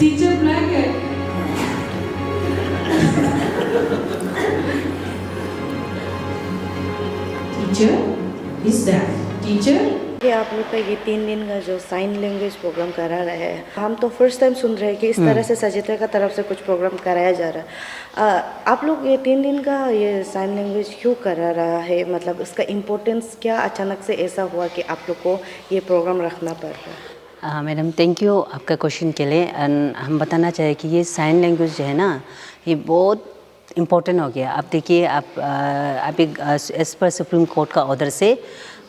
Teacher black है। Teacher is that teacher. ये आप लोग का ये 3 दिन का जो साइन लैंग्वेज प्रोग्राम करा रहे हैं, हम तो फर्स्ट टाइम सुन रहे हैं कि इस तरह से सजिता का तरफ से कुछ प्रोग्राम कराया जा रहा है। आप लोग ये 3 दिन का ये साइन लैंग्वेज क्यों करा रहा है, मतलब उसका इम्पोर्टेंस क्या अचानक से ऐसा हुआ कि आप लोग को ये प्रोग्राम रखना पड़ रहा है? मैडम थैंक यू आपका क्वेश्चन के लिए। एंड हम बताना चाहिए कि ये साइन लैंग्वेज जो है ना, ये बहुत इम्पोर्टेंट हो गया। आप देखिए, आप एक एज पर सुप्रीम कोर्ट का ऑर्डर से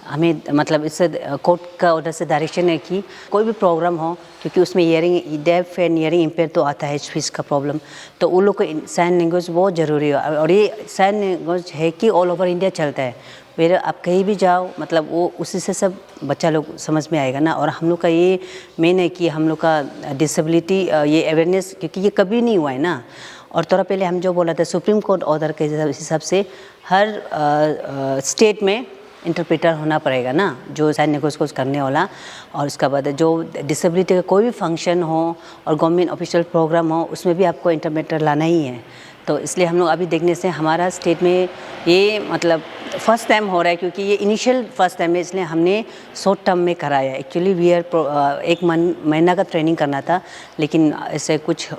हमें, मतलब इससे कोर्ट का ऑर्डर से डायरेक्शन है कि कोई भी प्रोग्राम हो, क्योंकि उसमें hearing deaf and hearing empire तो आता है, स्पीच का प्रॉब्लम, तो उन लोग को साइन लैंग्वेज बहुत ज़रूरी है। और ये साइन लैंग्वेज है कि ऑल ओवर इंडिया चलता है। फिर आप कहीं भी जाओ, मतलब वो उसी से सब बच्चा लोग समझ में आएगा ना। और हम लोग का ये मेन है कि हम लोग का डिसेबिलिटी ये अवेयरनेस, क्योंकि ये कभी नहीं हुआ है ना। और थोड़ा पहले हम जो बोला था, सुप्रीम कोर्ट ऑर्डर के हिसाब से हर स्टेट में इंटरप्रेटर होना पड़ेगा ना, जो साइन लैंग्वेज को करने वाला। और उसके बाद जो डिसेबिलिटी का कोई भी फंक्शन हो और गवर्नमेंट ऑफिशियल प्रोग्राम हो, उसमें भी आपको इंटरप्रेटर लाना ही है। तो इसलिए हम लोग अभी देखने से हमारा स्टेट में ये मतलब फर्स्ट टाइम हो रहा है, क्योंकि ये इनिशियल फर्स्ट टाइम है, इसलिए हमने शॉर्ट टर्म में कराया। एक्चुअली वी आर एक महीना का ट्रेनिंग करना था, लेकिन ऐसे कुछ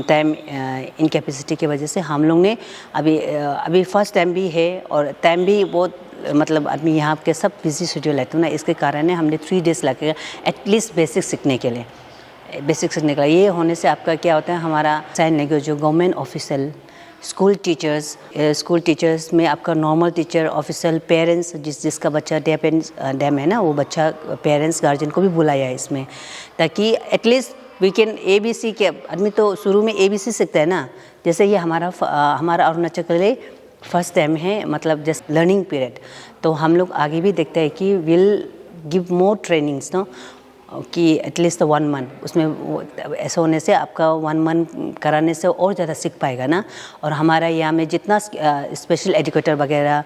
टाइम इनकैपेसिटी की वजह से हम लोग ने अभी फर्स्ट टाइम भी है, और टाइम भी बहुत, मतलब आदमी यहाँ के सब बिजी शेड्यूल है, तो ना इसके कारण हमने 3 डेज़ लगे एटलीस्ट बेसिक सीखने के लिए। बेसिक सीखने के लिए ये होने से आपका क्या होता है, हमारा साइन लैंग्वेज जो गवर्नमेंट ऑफिशियल स्कूल टीचर्स में आपका नॉर्मल टीचर, ऑफिशियल पेरेंट्स, जिसका बच्चा डेम है ना, वो बच्चा पेरेंट्स गार्जियन को भी बुलाया है इसमें, ताकि एटलीस्ट वी कैन ABC के आदमी तो शुरू में ABC सीखता है ना। जैसे ये हमारा अरुणाचल के लिए फर्स्ट टाइम है, मतलब जस्ट लर्निंग पीरियड। तो हम लोग आगे भी देखते हैं कि will give more trainings no, कि एटलीस्ट 1 मंथ उसमें ऐसा होने से आपका 1 मंथ कराने से और ज़्यादा सीख पाएगा ना। और हमारा यहाँ में जितना स्पेशल एजुकेटर वगैरह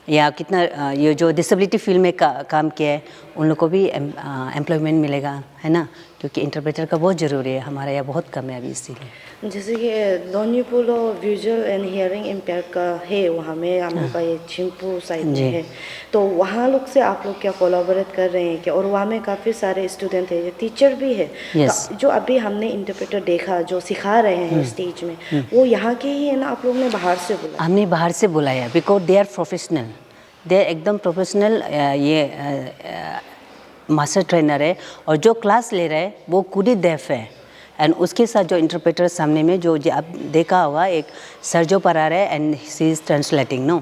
या कितना ये जो डिसेबिलिटी फील्ड में काम किया है, उन लोग को भी एम्प्लॉयमेंट मिलेगा, है ना, क्योंकि इंटरप्रेटर का बहुत ज़रूरी है। हमारा यहाँ बहुत कम है अभी, इसीलिए। जैसे कि दोन्यीपोलो विजुअल एंड हियरिंग इम्पेयर का है, वहाँ में हम लोग का ये चिंपू साइड में है, तो वहाँ लोग से आप लोग क्या कोलैबोरेट कर रहे हैं क्या? और वहाँ में काफ़ी सारे स्टूडेंट है, टीचर भी है। yes. तो जो अभी हमने इंटरप्रेटर देखा जो सिखा रहे हैं स्टेज में, वो यहाँ के ही है ना? आप लोग ने बाहर से बुलाया? हमने बाहर से बुलाया, बिकॉज दे आर प्रोफेशनल, दे एकदम प्रोफेशनल ये मास्टर ट्रेनर है। और जो क्लास ले रहे हैं वो खुद ही डेफ है। एंड उसके साथ जो इंटरप्रेटर सामने में जो आप देखा होगा, एक सर जो पढ़ा रहे हैं and she is translating no.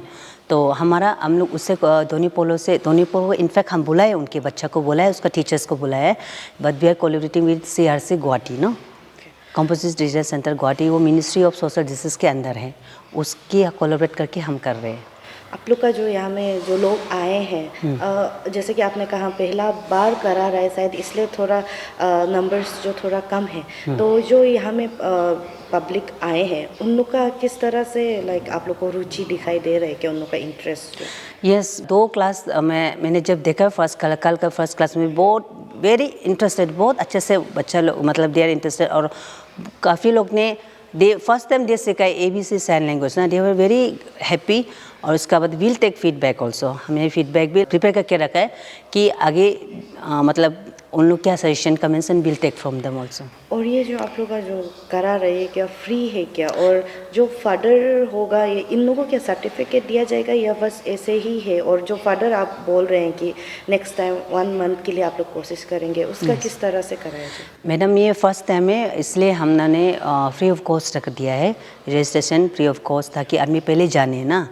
तो हम लोग उससे दोन्यीपोलो इनफैक्ट हम बुलाए, उनके बच्चा को बुलाए, उसका टीचर्स को बुलाया है। But we are collaborating with CRC Guwahati no, composite research centre Guwahati, वो मिनिस्ट्री ऑफ सोशल जस्टिस के अंदर है, उसकी कोलैबोरेट करके हम कर रहे हैं। आप लोग का जो यहाँ में जो लोग आए हैं, जैसे कि आपने कहा पहला बार करा रहा है शायद, इसलिए थोड़ा नंबर्स जो थोड़ा कम है, तो जो यहाँ में पब्लिक आए हैं उन लोग का किस तरह से लाइक आप लोग को रुचि दिखाई दे रहा है कि उन लोग का इंटरेस्ट? यस, 2 क्लास मैंने जब देखा कल का फर्स्ट क्लास में बहुत वेरी इंटरेस्टेड, बहुत अच्छे से बच्चा लोग, मतलब दे आर इंटरेस्टेड। और काफ़ी लोग ने फर्स्ट टाइम दे सीखा ABC साइन लैंग्वेज ना, दे वर वेरी हैप्पी। और उसके बाद विल टेक फीडबैक ऑल्सो, हमने फीडबैक भी प्रिपेयर करके रखा है कि आगे मतलब उन लोग क्या सजेशन कमेंसन will take from them also. और ये जो आप लोग का जो करा रहे हैं क्या फ्री है क्या? और जो फादर होगा, ये इन लोगों को क्या सर्टिफिकेट दिया जाएगा या बस ऐसे ही है? और जो फादर आप बोल रहे हैं कि नेक्स्ट टाइम 1 मंथ के लिए आप लोग कोशिश करेंगे, उसका किस तरह से कराया जाए? मैडम ये फर्स्ट टाइम है, इसलिए हमने फ्री ऑफ कॉस्ट रख दिया है, रजिस्ट्रेशन फ्री ऑफ कॉस्ट, ताकि आदमी पहले जाने ना।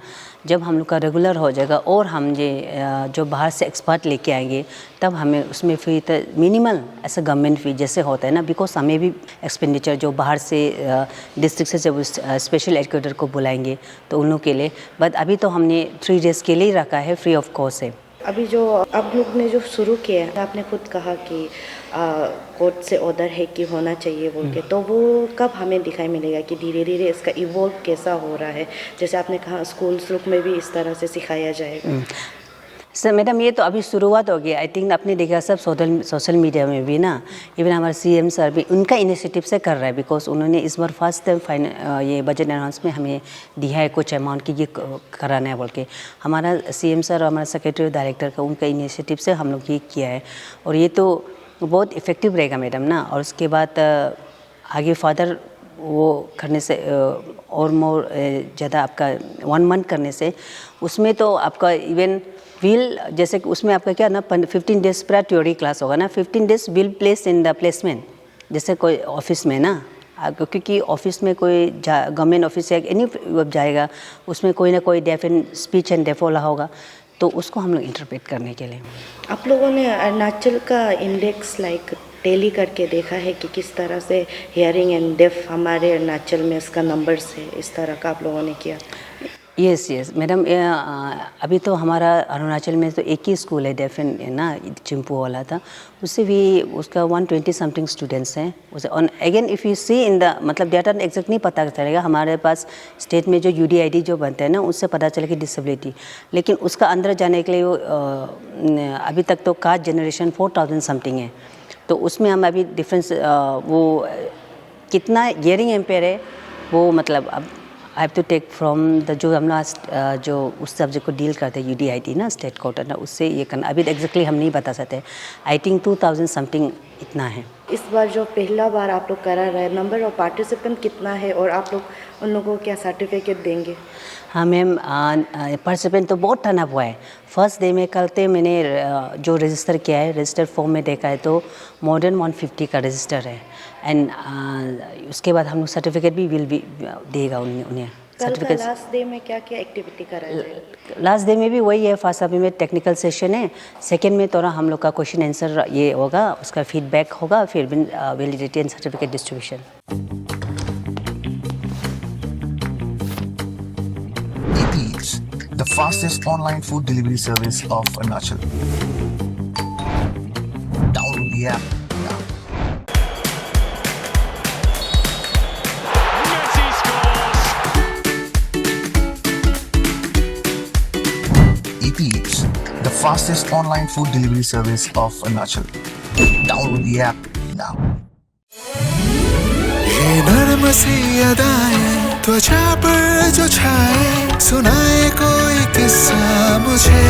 जब हम लोग का रेगुलर हो जाएगा और हम जो बाहर से एक्सपर्ट लेके आएंगे, तब हमें उसमें फ़ी मिनिमल ऐसा गवर्नमेंट फ़ी जैसे होता है ना, बिकॉज हमें भी एक्सपेंडिचर जो बाहर से डिस्ट्रिक्ट से जब स्पेशल एजुकेटर को बुलाएंगे तो उन लोग के लिए। बट अभी तो हमने 3 डेज़ के लिए ही रखा है, फ्री ऑफ कॉस्ट है। अभी जो आप लोग ने जो शुरू किया है, आपने खुद कहा कि कोर्ट से ऑर्डर है कि होना चाहिए बोल के, तो वो कब हमें दिखाई मिलेगा कि धीरे धीरे इसका इवॉल्व कैसा हो रहा है? जैसे आपने कहा स्कूल्स लोग में भी इस तरह से सिखाया जाएगा। सर मैडम ये तो अभी शुरुआत हो गई। आई थिंक आपने देखा सब सोशल मीडिया में भी ना, इवन हमारे सीएम सर भी उनका इनिशिएटिव से कर रहा है, बिकॉज उन्होंने इस बार फर्स्ट टाइम ये बजट अनाउंस में हमें दिया है कुछ अमाउंट की ये कराना है बोल के। हमारा सीएम सर और हमारा सेक्रेटरी डायरेक्टर का उनका इनिशिएटिव से हम लोग ये किया है, और ये तो बहुत इफ़ेक्टिव रहेगा मैडम ना। और उसके बाद आगे फादर वो करने से और मोर ज़्यादा आपका 1 मंथ करने से उसमें तो आपका इवन विल, जैसे कि उसमें आपका क्या ना 15 डेज पूरा थ्योरी क्लास होगा ना, 15 days will place in the placement, जैसे कोई ऑफिस में ना, क्योंकि ऑफिस में कोई गवर्नमेंट ऑफिस या एनी जाएगा, उसमें कोई ना कोई deaf and speech and deaf वाला होगा, तो उसको हम लोग इंटरप्रेट करने के लिए। आप लोगों ने अरुणाचल का इंडेक्स लाइक टेली करके देखा है कि किस तरह से हियरिंग एंड डेफ हमारे अरुणाचल में इसका नंबर्स है, इस तरह का आप लोगों ने किया? यस मैडम, अभी तो हमारा अरुणाचल में तो एक ही स्कूल है डेफ एंड ना, चिंपू वाला था, उससे भी उसका 120 समथिंग स्टूडेंट्स हैं उसे। और again if you see in the मतलब डाटा एग्जैक्ट नहीं पता चलेगा, हमारे पास स्टेट में जो UDID जो बनते हैं ना, उससे पता चलेगा डिसेबिलिटी, लेकिन उसका अंदर जाने के लिए वो अभी तक तो कास्ट जनरेशन 4000 समथिंग है, तो उसमें हम अभी डिफरेंस वो कितना हियरिंग एम्पेयर है वो मतलब अब I have to take from the जो हम लोग जो उस सब्जेक्ट को डील करते हैं UDID ना, स्टेट कोर्ट ना, उससे ये करना अभी एग्जैक्टली हम नहीं बता सकते। आई थिंक 2000 समथिंग इतना है। इस बार जो पहला बार आप लोग करा रहे हैं, नंबर ऑफ पार्टिसिपेंट कितना है और आप लोग उन लोगों को क्या सर्टिफिकेट देंगे? हाँ मैम, पार्टिसिपेंट तो बहुत टर्न अप हुआ है। फर्स्ट डे में कल ते मैंने जो रजिस्टर किया है, रजिस्टर फॉर्म में देखा है तो मोर देन 150 का रजिस्टर है। एंड उसके बाद हम लोग सर्टिफिकेट भी विल भी देगा उन्हें। कल का लास्ट डे में क्या क्या एक्टिविटी कराया जाएगा? लास्ट डे में भी वही है, फर्स्ट अभी में टेक्निकल सेशन है, सेकेंड में थोड़ा हम लोग का क्वेश्चन आंसर ये होगा, उसका फीडबैक होगा, फिर validity and certificate distribution. The fastest online food delivery service of Arunachal. Download the app now. Messi scores! EPs, the fastest online food delivery service of Arunachal. Download the app now. ये नर्म सी अदाएं त्वचा पर जो छाए, सुनाए कोई किस्सा मुझे।